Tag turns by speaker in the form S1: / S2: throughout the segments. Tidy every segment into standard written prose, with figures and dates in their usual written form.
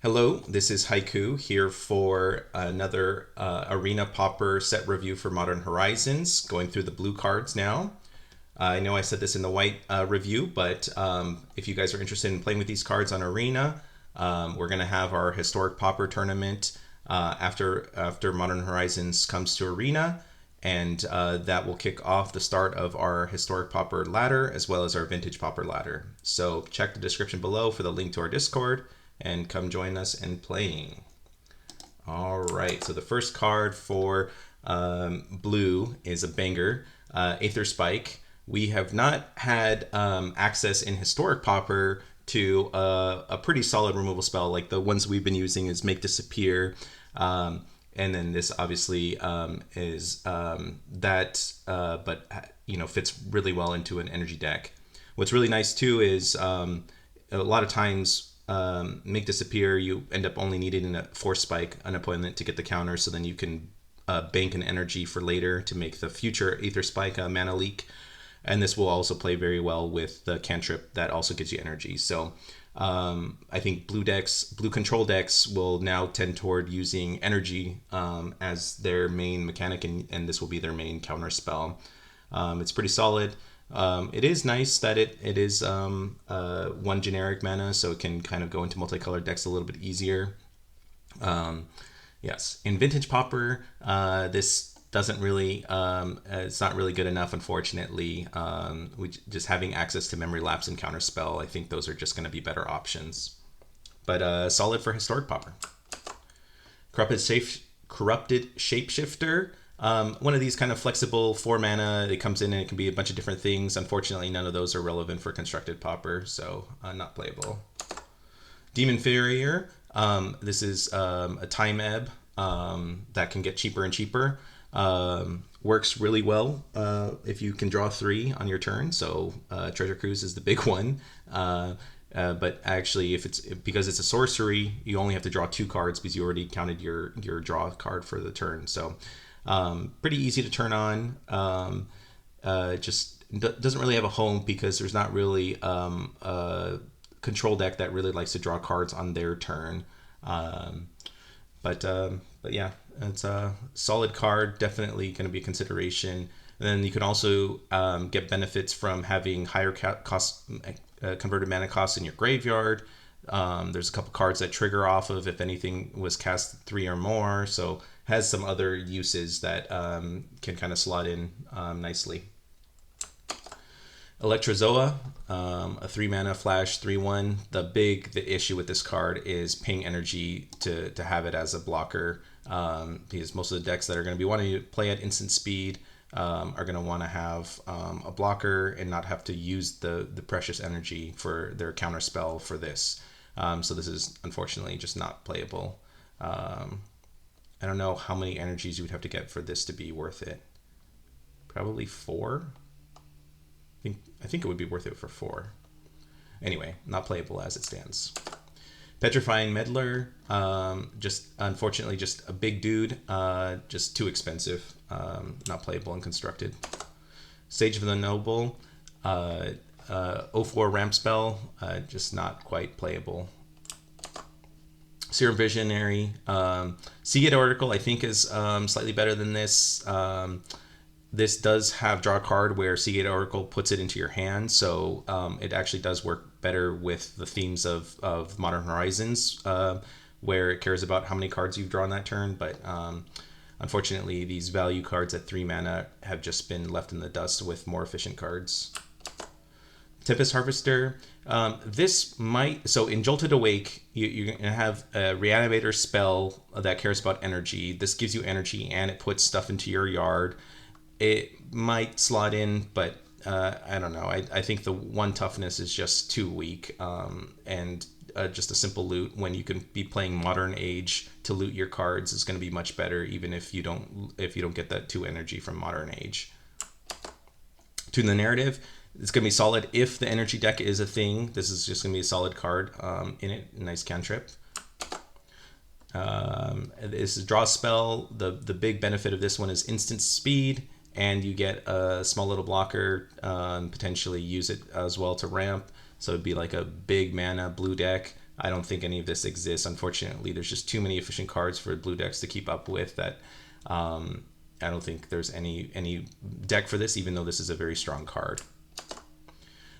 S1: Hello, this is Haiku here for another Arena Pauper set review for Modern Horizons, going through the blue cards now. I know I said this in the white review, but if you guys are interested in playing with these cards on Arena, we're going to have our Historic Pauper tournament after Modern Horizons comes to Arena, and that will kick off the start of our Historic Pauper ladder as well as our Vintage Pauper ladder. So check the description below for the link to our Discord and come join us in playing. All right, so the first card for blue is a banger, Aether Spike. We have not had access in Historic Pauper to a pretty solid removal spell. Like the ones we've been using is Make Disappear, and then this obviously is that, but fits really well into an energy deck. What's really nice too is a lot of times Make Disappear, you end up only needing a Force Spike, an opponent to get the counter, so then you can bank an energy for later to make the future Aether Spike mana leak. And this will also play very well with the cantrip that also gives you energy. So I think blue control decks will now tend toward using energy as their main mechanic, and this will be their main counter spell. It's pretty solid. It is nice that it is one generic mana, so it can kind of go into multicolored decks a little bit easier. Yes, in Vintage Pauper, this doesn't really, it's not really good enough, unfortunately. Just having access to Memory Lapse and Counterspell, I think those are just going to be better options. But solid for Historic Pauper. Corrupted Shapeshifter. One of these kind of flexible 4 mana. It comes in and it can be a bunch of different things. Unfortunately, none of those are relevant for Constructed Pauper, so not playable. Demon Farrier. This is a time ebb that can get cheaper and cheaper. Works really well if you can draw 3 on your turn. So Treasure Cruise is the big one. But actually, because it's a sorcery, you only have to draw 2 cards because you already counted your draw card for the turn. So pretty easy to turn on. Just doesn't really have a home because there's not really a control deck that really likes to draw cards on their turn. But yeah, it's a solid card, definitely going to be a consideration. And then you can also get benefits from having higher converted mana costs in your graveyard. There's a couple cards that trigger off of if anything was cast 3 or more, so has some other uses that can kind of slot in nicely. Electrozoa, a 3 mana flash 3/1. The issue with this card is paying energy to have it as a blocker, because most of the decks that are going to be wanting to play at instant speed are going to want to have a blocker and not have to use the precious energy for their counter spell for this. So this is unfortunately just not playable. I don't know how many energies you would have to get for this to be worth it. Probably 4. I think it would be worth it for 4. Anyway, not playable as it stands. Petrifying Meddler, just unfortunately just a big dude, just too expensive, not playable and constructed. Sage of the Noble, 04 ramp spell, just not quite playable. Serum Visionary, Seagate Oracle I think is slightly better than this. This does have draw a card where Seagate Oracle puts it into your hand, so it actually does work better with the themes of Modern Horizons, where it cares about how many cards you've drawn that turn, but unfortunately these value cards at 3 mana have just been left in the dust with more efficient cards. Tempest Harvester, so in Jolted Awake, you're going to have a Reanimator spell that cares about energy. This gives you energy and it puts stuff into your yard. It might slot in, but I don't know. I think the 1 toughness is just too weak, and just a simple loot when you can be playing Modern Age to loot your cards is going to be much better, even if you don't get that 2 energy from Modern Age. Tune the Narrative, it's going to be solid if the energy deck is a thing. This is just going to be a solid card in it. Nice cantrip. This is a draw spell. The big benefit of this one is instant speed, and you get a small little blocker, potentially use it as well to ramp. So it'd be like a big mana blue deck I don't think any of this exists. Unfortunately, there's just too many efficient cards for blue decks to keep up with that. I don't think there's any deck for this, even though this is a very strong card.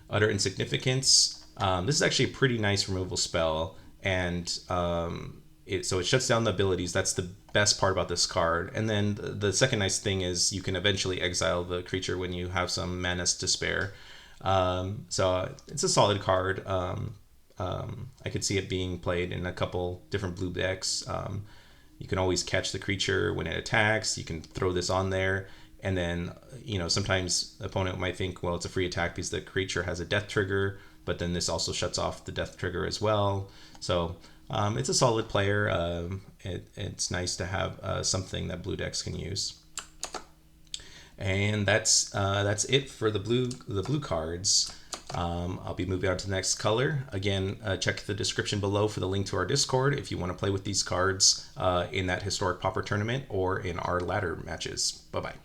S1: Utter Insignificance. This is actually a pretty nice removal spell, and so it shuts down the abilities. That's the best part about this card. And then the second nice thing is you can eventually exile the creature when you have some mana to spare. So it's a solid card. I could see it being played in a couple different blue decks. You can always catch the creature when it attacks. You can throw this on there. And then, sometimes the opponent might think, well, it's a free attack because the creature has a death trigger, but then this also shuts off the death trigger as well. So it's a solid player. It's nice to have something that blue decks can use. And that's it for the blue cards. I'll be moving on to the next color. Again, check the description below for the link to our Discord if you want to play with these cards in that historic Pauper tournament or in our ladder matches. Bye-bye.